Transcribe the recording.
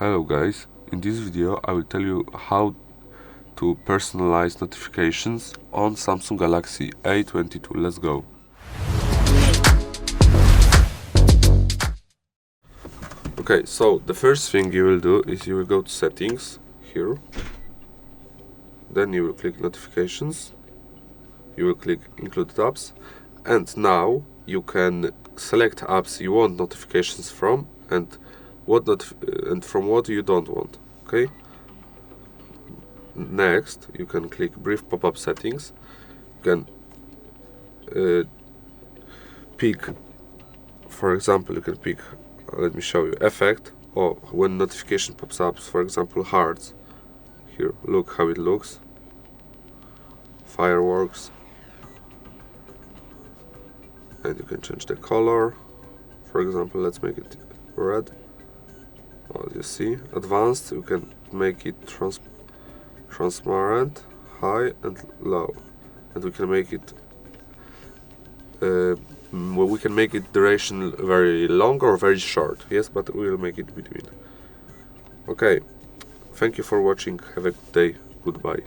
Hello guys, in this video I will tell you how to personalize notifications on Samsung Galaxy A22. Let's go. Okay, so the first thing you will do is you will go to settings here, then you will click notifications, you will click include apps, and now you can select apps you want notifications from and from what you don't want. Okay. Next, you can click brief pop-up settings. You can pick, for example, you can pick. Let me show you effect, or when notification pops up, for example, hearts. Here, look how it looks. Fireworks, and you can change the color. For example, let's make it red. As you see, advanced, you can make it transparent, high and low, and we can make it duration very long or very short. Yes, but we will make it between. Okay, thank you for watching. Have a good day. Goodbye.